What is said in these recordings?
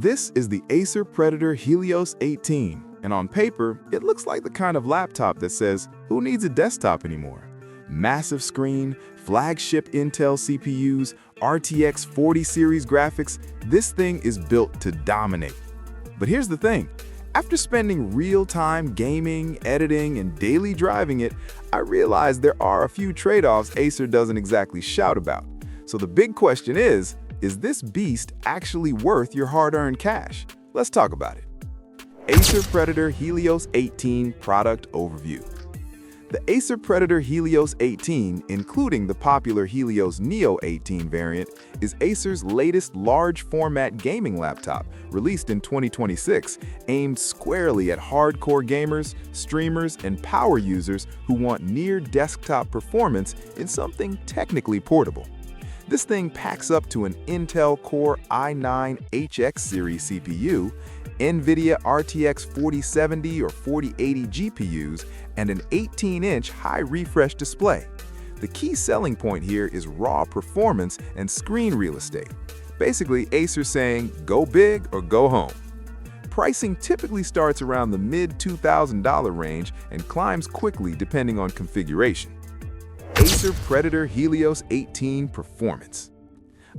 This is the Acer Predator Helios 18, and on paper, it looks like the kind of laptop that says, who needs a desktop anymore? Massive screen, flagship Intel CPUs, RTX 40 series graphics, this thing is built to dominate. But here's the thing, after spending real-time gaming, editing, and daily driving it, I realized there are a few trade-offs Acer doesn't exactly shout about. So the big question is this beast actually worth your hard-earned cash? Let's talk about it. Acer Predator Helios 18 Product Overview. The Acer Predator Helios 18, including the popular Helios Neo 18 variant, is Acer's latest large-format gaming laptop, released in 2026, aimed squarely at hardcore gamers, streamers, and power users who want near-desktop performance in something technically portable. This thing packs up to an Intel Core i9 HX series CPU, NVIDIA RTX 4070 or 4080 GPUs, and an 18-inch high-refresh display. The key selling point here is raw performance and screen real estate. Basically, Acer's saying, go big or go home. Pricing typically starts around the mid-$2,000 range and climbs quickly depending on configuration. Acer Predator Helios 18 Performance.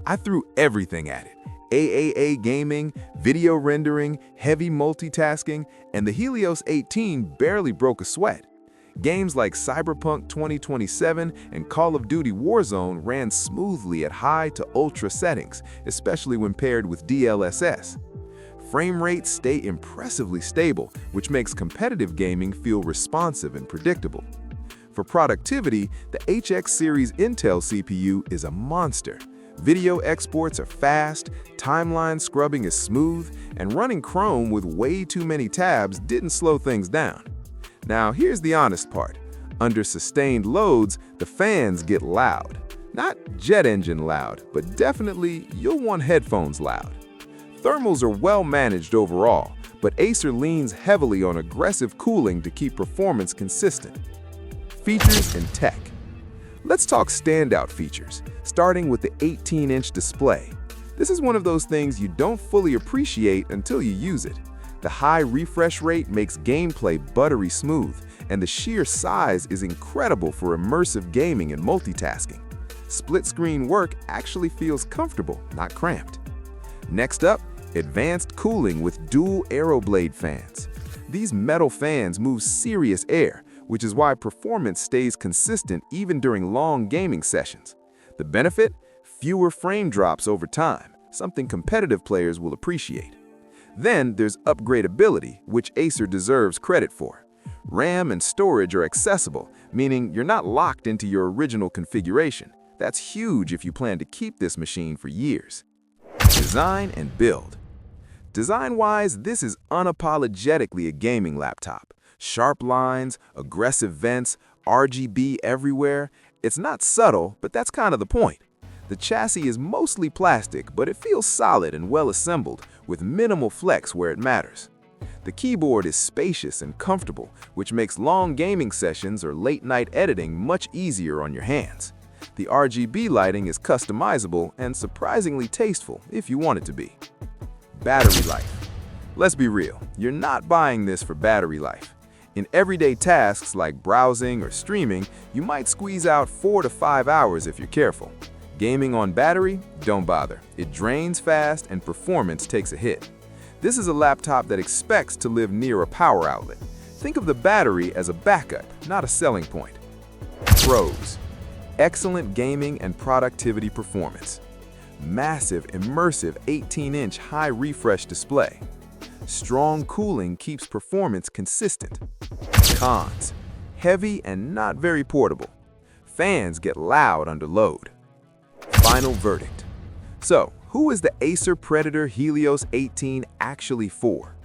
I threw everything at it. AAA gaming, video rendering, heavy multitasking, and the Helios 18 barely broke a sweat. Games like Cyberpunk 2077 and Call of Duty Warzone ran smoothly at high to ultra settings, especially when paired with DLSS. Frame rates stay impressively stable, which makes competitive gaming feel responsive and predictable. For productivity, the HX series Intel CPU is a monster. Video exports are fast, timeline scrubbing is smooth, and running Chrome with way too many tabs didn't slow things down. Now, here's the honest part. Under sustained loads, the fans get loud. Not jet engine loud, but definitely you'll want headphones loud. Thermals are well managed overall, but Acer leans heavily on aggressive cooling to keep performance consistent. Features and tech. Let's talk standout features, starting with the 18-inch display. This is one of those things you don't fully appreciate until you use it. The high refresh rate makes gameplay buttery smooth, and the sheer size is incredible for immersive gaming and multitasking. Split-screen work actually feels comfortable, not cramped. Next up, advanced cooling with dual AeroBlade fans. These metal fans move serious air, which is why performance stays consistent even during long gaming sessions. The benefit? Fewer frame drops over time, something competitive players will appreciate. Then there's upgradeability, which Acer deserves credit for. RAM and storage are accessible, meaning you're not locked into your original configuration. That's huge if you plan to keep this machine for years. Design and build. Design-wise, this is unapologetically a gaming laptop. Sharp lines, aggressive vents, RGB everywhere. It's not subtle, but that's kind of the point. The chassis is mostly plastic, but it feels solid and well assembled, with minimal flex where it matters. The keyboard is spacious and comfortable, which makes long gaming sessions or late-night editing much easier on your hands. The RGB lighting is customizable and surprisingly tasteful if you want it to be. Battery life. Let's be real, you're not buying this for battery life. In everyday tasks like browsing or streaming, you might squeeze out 4 to 5 hours if you're careful. Gaming on battery? Don't bother. It drains fast and performance takes a hit. This is a laptop that expects to live near a power outlet. Think of the battery as a backup, not a selling point. Pros. Excellent gaming and productivity performance. Massive, immersive 18-inch high refresh display. Strong cooling keeps performance consistent. Cons. Heavy and not very portable. Fans get loud under load. Final verdict. So, who is the Acer Predator Helios 18 actually for?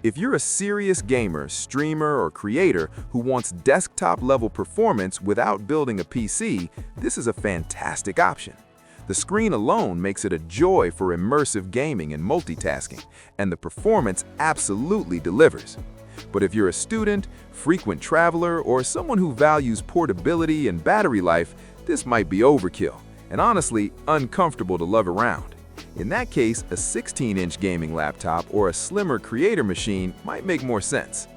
If you're a serious gamer, streamer, or creator who wants desktop-level performance without building a PC, this is a fantastic option. The screen alone makes it a joy for immersive gaming and multitasking, and the performance absolutely delivers. But if you're a student, frequent traveler, or someone who values portability and battery life, this might be overkill, and honestly, uncomfortable to lug around. In that case, a 16-inch gaming laptop or a slimmer creator machine might make more sense.